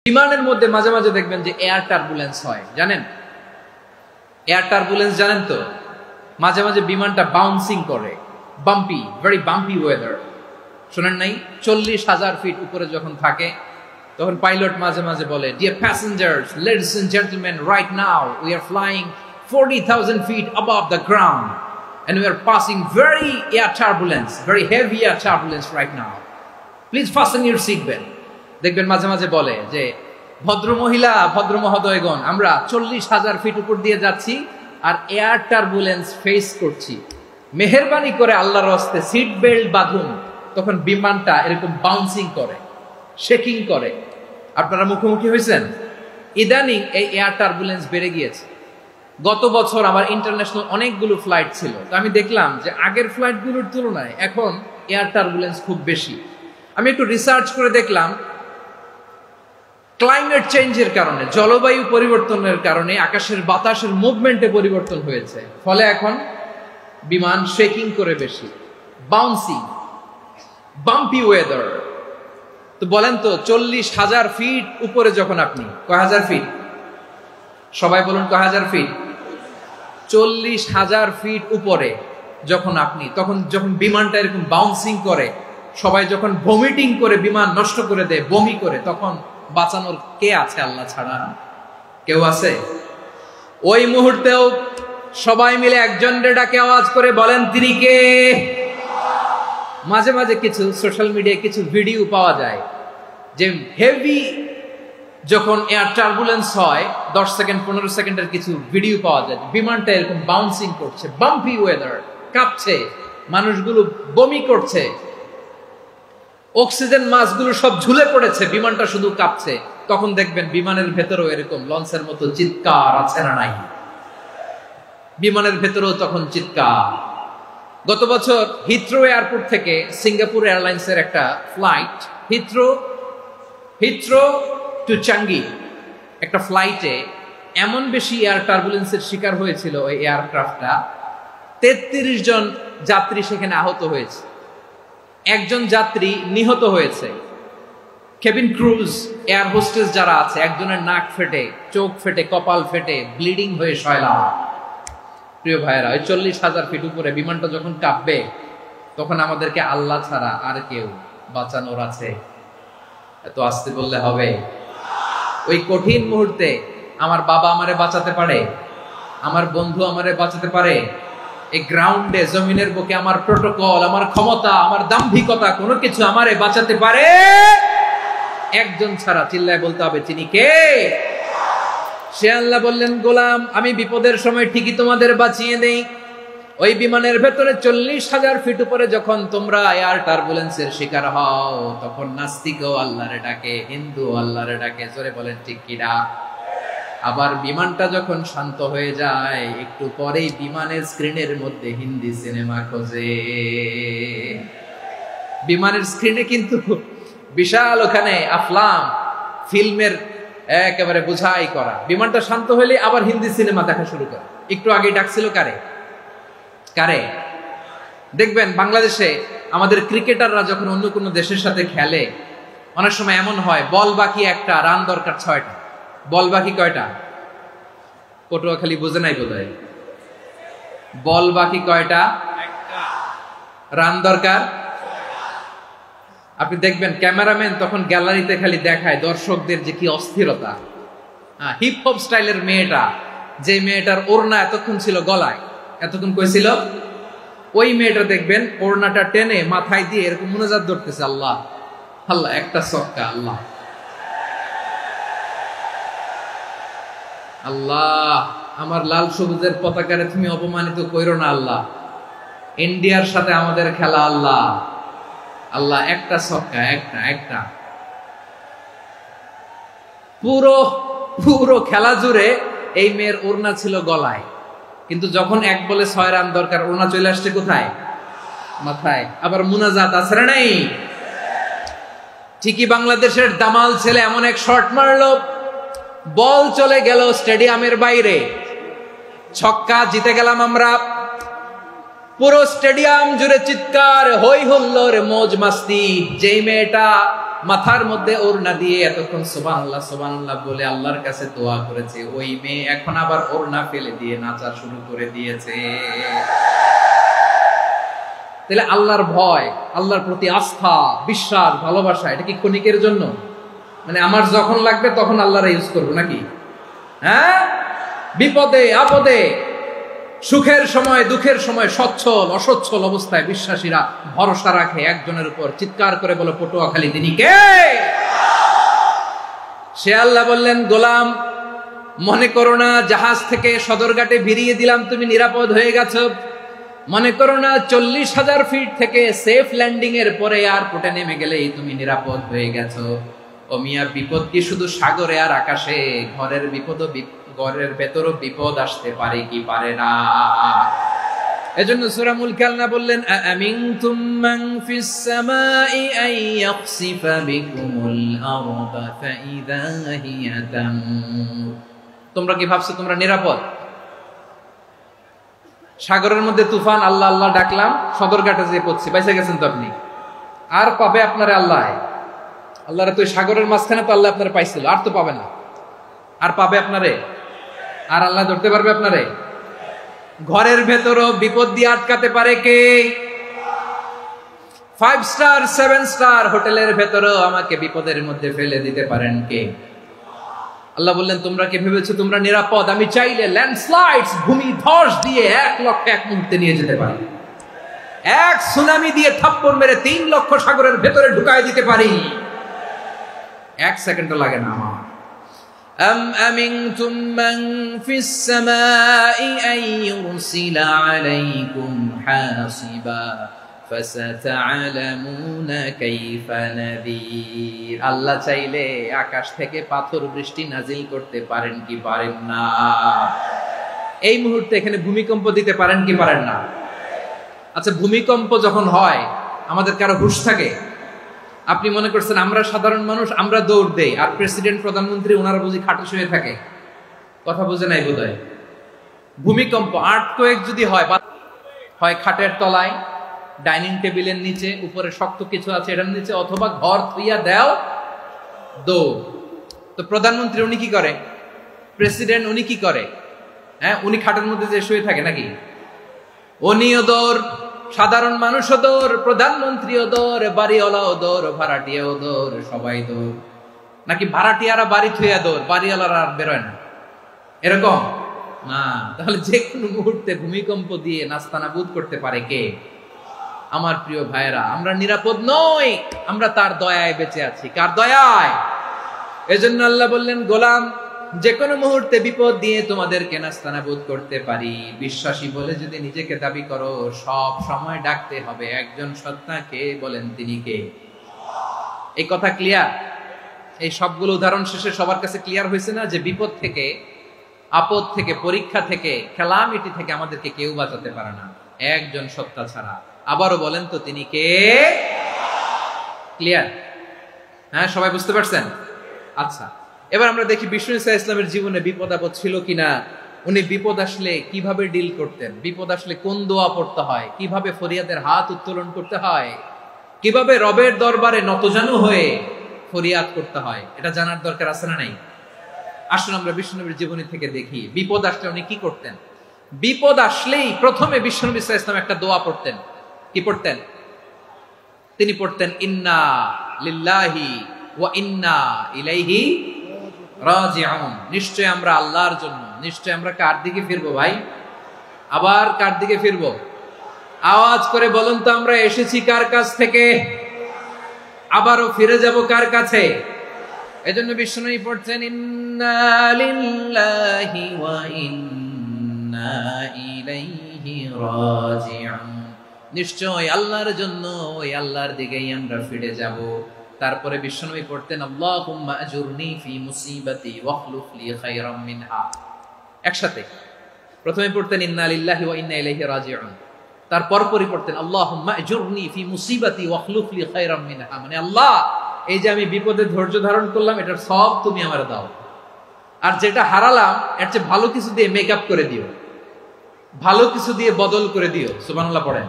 বিমানের মধ্যে মাঝে মাঝে দেখবেন যে এয়ার টার্বুলেন্স হয়, জানেন? এয়ার টার্বুলেন্স জানেন তো? মাঝে মাঝে বিমানটা বাউন্সিং করে, বাম্পি, ভেরি বাম্পি ওয়েদার। শোনেন নাই? 40,000 ফিট উপরে যখন থাকে তখন পাইলট মাঝে মাঝে বলে, dear passengers, ladies and gentleman, right now we are flying 40,000 feet above the ground and we are passing very air turbulence, very heavy air turbulence right now. Please fasten your seat belt. দেখবেন মাঝে মাঝে বলে যে, ভদ্র মহিলা, ভদ্র মহোদয়গণ, আমরা 40,000 ফিট উপর দিয়ে যাচ্ছি আর এয়ার টার্বুলেন্স ফেস করছি, মেহেরবানি করে আল্লাহর হস্তে সিট বেল্ট বাঁধুন। তখন বিমানটা এরকম বাউন্সিং করে, শেকিং করে। আপনারা মুখোমুখি হয়েছেন? ইদানিং এই এয়ার টার্বুলেন্স বেড়ে গিয়েছে। গত বছর আমার ইন্টারন্যাশনাল অনেকগুলো ফ্লাইট ছিল, তো আমি দেখলাম যে আগের ফ্লাইটগুলোর তুলনায় এখন এয়ার টার্বুলেন্স খুব বেশি। আমি একটু রিসার্চ করে দেখলাম, ক্লাইমেট চেঞ্জের কারণে, জলবায়ু পরিবর্তনের কারণে আকাশের বাতাসের মুভমেন্টে পরিবর্তন হয়েছে, ফলে এখন বিমান শেকিং করে বেশি, বাউন্সিং, বাম্পি ওয়েদার। তো বলেন তো, 40,000 ফিট উপরে যখন আপনি, কয় হাজার ফিট? সবাই বলুন, কয় হাজার ফিট? 40,000 ফিট উপরে যখন আপনি, তখন যখন বিমানটা এরকম বাউন্সিং করে, সবাই যখন ভমিটিং করে বিমান নষ্ট করে দেয়, বমি করে, তখন বাঁচানোর কে আছে আল্লাহ ছাড়া? কেউ আছে? ওই মুহূর্তেও সবাই মিলে একজনকে ডাকে আওয়াজ করে বলেন, তিনি কে? মাঝে মাঝে কিছু সোশ্যাল মিডিয়ায় কিছু ভিডিও পাওয়া যায় যে হেভি যখন এয়ার টার্বুলেন্স হয়, 10 সেকেন্ড 15 সেকেন্ডের কিছু ভিডিও পাওয়া যায়, বিমানটা এরকম বাউন্সিং করছে, বাম্পি ওয়েদার, কাঁপছে, মানুষগুলো বমি করছে, অক্সিজেন মাস্কগুলো সব ঝুলে পড়েছে, বিমানটা শুধু কাঁপছে। তখন দেখবেন বিমানের ভেতরেও এরকম লঞ্চের মতো চিৎকার আছে না নাই? বিমানের ভেতরেও তখন চিৎকার। গত বছর হিথ্রো এয়ারপোর্ট থেকে সিঙ্গাপুর এয়ারলাইন্সের একটা ফ্লাইট, হিথ্রো টু চাঙ্গি, একটা ফ্লাইটে এমন বেশি এয়ার টার্বুলেন্সের শিকার হয়েছিল ওই এয়ারক্রাফটটা, 33 জন যাত্রী সেখানে আহত হয়েছে, একজন যাত্রী নিহত হয়েছে। কেবিন ক্রুজ, এয়ার হোস্টেস যারা আছে, একজনের নাক ফেটে, চোখ ফেটে, কপাল ফেটে, ব্লিডিং হয়ে শয়লা। প্রিয় ভাইয়েরা, ওই 40,000 ফিট উপরে বিমানটা যখন কাঁপবে, তখন আমাদেরকে আল্লাহ ছাড়া আর কেউ বাঁচানোর আছে? এত আস্তে বললে হবে? ওই কঠিন মুহূর্তে আমার বাবা আমারে বাঁচাতে পারে, আমার বন্ধু আমারে বাঁচাতে পারে। এই গ্রাউন্ডে, জমিনের বুকে আমার প্রোটোকল, আমার ক্ষমতা, আমার দাম্ভিকতা, কোনো কিছু আমারে বাঁচাতে পারে একজন ছাড়া। চিল্লায় বলতে হবে, তিনি কে? সে আল্লাহ বললেন, গোলাম, আমি বিপদের সময় ঠিকই তোমাদের বাঁচিয়ে দেই। ওই বিমানের ভেতরে 40,000 ফিট উপরে যখন তোমরা এয়ার টার্বুলেন্সের শিকার হও, তখন নাস্তিকও আল্লাহরে ডাকে, হিন্দু আল্লাহরে ডাকে। জোরে বলেন, ঠিক কিনা? আবার বিমানটা যখন শান্ত হয়ে যায়, একটু পরেই বিমানের স্ক্রিনের মধ্যে হিন্দি সিনেমা খোঁজে। বিমানের স্ক্রিনে কিন্তু বিশাল ওখানে আফলাম ফিল্মের একেবারে বুঝাই করা। বিমানটা শান্ত হলে আবার হিন্দি সিনেমা দেখা শুরু করে। একটু আগে ডাকছিল কারে? দেখবেন বাংলাদেশে আমাদের ক্রিকেটাররা যখন অন্য কোনো দেশের সাথে খেলে, অনেক সময় এমন হয়, বল বাকি একটা, রান দরকার 6টা। বল বাকি কয়টা? পটুয়াখালী বুঝে নাই বোধহয়। বল বাকি কয়টা? রান দরকার। আপনি দেখবেন ক্যামেরাম্যান তখন গ্যালারিতে খালি দেখায় দর্শকদের যে কি অস্থিরতা। হিপ হপ স্টাইলের মেয়েটা, যে মেয়েটার ওড়না এতক্ষণ ছিল গলায়, এতক্ষণ কই ছিল, ওই মেয়েটা দেখবেন ওড়নাটা টেনে মাথায় দিয়ে এরকম মুনাজাত ধরতেছে, আল্লাহ আল্লাহ, একটা সক্কা, আল্লাহ আল্লাহ, আমার লাল সবুজের পতাকারে তুমি অপমানিত কইরো না আল্লাহ, ইন্ডিয়ার সাথে আমাদের খেলা, আল্লাহ আল্লাহ, একটা সক্কা, একটা। পুরো খেলা জুড়ে এই মেয়ের ওড়না ছিল গলায়, কিন্তু যখন 1 বলে 6 রান দরকার, ওড়না চলে আসছে কোথায়? মাথায়। আবার মুনাজাত আছে না নাই? ঠিকই বাংলাদেশের দামাল ছেলে এমন এক শট মারলো, বল চলে গেল স্টেডিয়ামের বাইরে, ছক্কা, জিতে গেলাম আমরা। পুরো স্টেডিয়াম জুড়ে চিৎকার, হই হুল্লোড়, মৌজ মাস্তি। যেই মেয়েটা মাথার মধ্যে ওড়না দিয়ে এতক্ষণ সুবহানাল্লাহ সুবহানাল্লাহ বলে আল্লাহর কাছে দোয়া করেছে, ওই মেয়ে এখন আবার ওড়না ফেলে দিয়ে নাচা শুরু করে দিয়েছে। তাহলে আল্লাহর ভয়, আল্লাহর প্রতি আস্থা, বিশ্বাস, ভালোবাসা, এটা কি ক্ষণিকের জন্য? মানে আমার যখন লাগবে তখন আল্লাহর ইউজ করবো নাকি? হ্যাঁ, বিপদে আপদে, সুখের সময় দুঃখের সময় সচ্ছল অসচ্ছল অবস্থায় বিশ্বাসীরা ভরসা রাখে একজনের উপর। চিৎকার করে বলো, পটুয়াখালী তিনি কে? সে আল্লাহ বললেন, গোলাম মনে করো না জাহাজ থেকে সদরঘাটে ভিড়িয়ে দিলাম তুমি নিরাপদ হয়ে গেছো। মনে করো না 40,000 ফিট থেকে সেফ ল্যান্ডিং এর পরে এয়ারপোর্টে নেমে গেলেই তুমি নিরাপদ হয়ে গেছো। ও মিয়া, বিপদ কি শুধু সাগরে আর আকাশে? ঘরের বিপদও, ঘরের ভেতরও বিপদ আসতে পারে কি পারে না? এজন্য সূরা মুলক আল্লাহ বললেন, আমিনতুম মান ফিস সামাই আন ইয়াখসিফা বিকুমুল আরদা ফাইযা হিয়া তামুর। তোমরা কি ভাবছো তোমরা নিরাপদ? সাগরের মধ্যে তুফান, আল্লাহ আল্লাহ ডাকলাম, সদরঘাটে যেয়ে পড়ছি, বাইসে গেছেন তো আপনি। আর পাবে আপনারে আল্লাহ? আল্লাহরে তো সাগরের মাঝখানে তো আল্লাহ আপনারে পাইছিল, আর তো পাবে না। আর পাবে আপনারে? আর আল্লাহ ধরতে পারবে আপনারে? ঘরের ভেতরও বিপদ দিয়ে আটকাতে পারে কে? 5 স্টার 7 স্টার হোটেলের ভেতরও আমাকে বিপদের মধ্যে ফেলে দিতে পারেন কে? আল্লাহ বললেন, তোমরা কি ভেবেছো তোমরা নিরাপদ? আমি চাইলে ল্যান্ডস্লাইডস, ভূমি ধস দিয়ে 1 লক্ষ এক মুহূর্তে নিয়ে যেতে পারি। এক সুনামি দিয়ে থাপ্পড় মেরে 3 লক্ষ সাগরের ভেতরে ঢুকায় দিতে পারি। 1 সেকেন্ডও লাগে না আমার। أم أمنتم من في السماء أن يرسل عليكم حاصبا فستعلمون كيف نذير। আল্লাহ চাইলে আকাশ থেকে পাথর বৃষ্টি নাজিল করতে পারেন কি পারেন না? এই মুহূর্তে এখানে ভূমিকম্প দিতে পারেন কি পারেন না? আচ্ছা, ভূমিকম্প যখন হয় আমাদের কারো হুঁশ থাকে? আপনি মনে করছেন আমরা সাধারণ মানুষ, আমরা দৌড় দেই, আর প্রেসিডেন্ট প্রধানমন্ত্রী ওনারা বুঝি খাটে শুয়ে থাকে? কথা বুঝে নাই বোধহয়। ভূমিকম্প, আর্থকোয়েক যদি হয়, হয় খাটের তলায়, ডাইনিং টেবিলের নিচে, উপরে শক্ত কিছু আছে এটার নিচে, অথবা ঘর থুইয়া দেও দৌড়। তো প্রধানমন্ত্রী উনি কি করে? প্রেসিডেন্ট উনি কি করে? হ্যাঁ, উনি খাটের মধ্যে যে শুয়ে থাকে নাকি? উনিও দৌড়, সাধারণ মানুষও দৌড়, প্রধানমন্ত্রীও দৌড়, বাড়িওয়ালাও দৌড়, ভাড়াটিয়াও দৌড়, সবাই দৌড়। নাকি ভাড়াটিয়ারা বাড়ি থুইয়া দৌড়, বাড়িওয়ালারা আর বেরোয় না? এরকম না। তাহলে যে কোনো মুহূর্তে ভূমিকম্প দিয়ে নাস্তানাবুদ করতে পারে কে? আমার প্রিয় ভাইয়েরা, আমরা নিরাপদ নই, আমরা তার দয়ায় বেঁচে আছি। কার দয়ায়? এজন্য আল্লাহ বললেন, গোলাম যে কোনো মুহূর্তে বিপদ দিয়ে তোমাদেরকে নাস্তানাবুদ করতে পারি। বিশ্বাসী বলে যদি নিজেকে দাবি করো, সব সময় ডাকতে হবে একজন সত্তাকে। বলেন তিনি কে? এই কথা ক্লিয়ার? এই সবগুলো উদাহরণ শেষে সবার কাছে ক্লিয়ার হয়েছে না যে বিপদ থেকে, আপদ থেকে, পরীক্ষা থেকে, ক্যালামিটি থেকে আমাদেরকে কেউ বাঁচাতে পারে না একজন সত্তা ছাড়া। আবারও বলেন তো তিনি কে? ক্লিয়ার? হ্যাঁ, সবাই বুঝতে পারছেন? আচ্ছা, এবার আমরা দেখি বিষ্ণু ঈসা ইসলামের জীবনে বিপদ আপদ ছিল কিনা। উনি বিপদ আসলে কিভাবে ডিল করতেন, বিপদ আসলে কোন দোয়া পড়তে হয়, কিভাবে ফরিয়াদের হাত উত্তোলন করতে হয়, কিভাবে রবের দরবারে নতজানু হয়ে ফরিয়াদ করতে হয়, এটা জানার দরকার আছে না নাই? আসুন আমরা বিষ্ণুনবীর জীবনী থেকে দেখি বিপদ আসলে উনি কি করতেন। বিপদ আসলেই প্রথমে বিষ্ণু ঈসা ইসলাম একটা দোয়া পড়তেন। কি পড়তেন? তিনি পড়তেন, ইন্না লিল্লাহি ওয়া ইন্না ইলাইহি রাজিউন। নিশ্চয় আমরা আল্লাহর জন্য, নিশ্চয় আমরা কার দিকে ফিরবো ভাই? আবার কার দিকে ফিরবো? আওয়াজ করে বলুন তো, আমরা এসেছি কার কাছ থেকে, আবারও ফিরে যাব কার কাছে? এজন্য বিষ্ণুই পড়ছেন, ইন্না লিল্লাহি ওয়া ইন্না ইলাইহি রাজিউন। নিশ্চয় আল্লাহর জন্য, ওই আল্লাহর দিকেই আমরা ফিরে যাব। তারপরে বিশ্বনবী পড়তেন, আল্লাহুম্মা আজুরনি ফি মুসিবাতি ওয়াখলুফ লি খায়রাম মিনহা। একসাথে প্রথমে পড়তেন ইন্না লিল্লাহি ওয়া ইন্না ইলাইহি রাজিউন, তারপর পরে পড়তেন আল্লাহুম্মা আজুরনি ফি মুসিবাতি ওয়াখলুফ লি খায়রাম মিনহা। মানে আল্লাহ, এই যে আমি বিপদে ধৈর্য ধারণ করলাম, এটার সব তুমি আমারে দাও, আর যেটা হারালাম এর চেয়ে ভালো কিছু দিয়ে মেকআপ করে দিও, ভালো কিছু দিয়ে বদল করে দিও। সুবহানাল্লাহ পড়েন।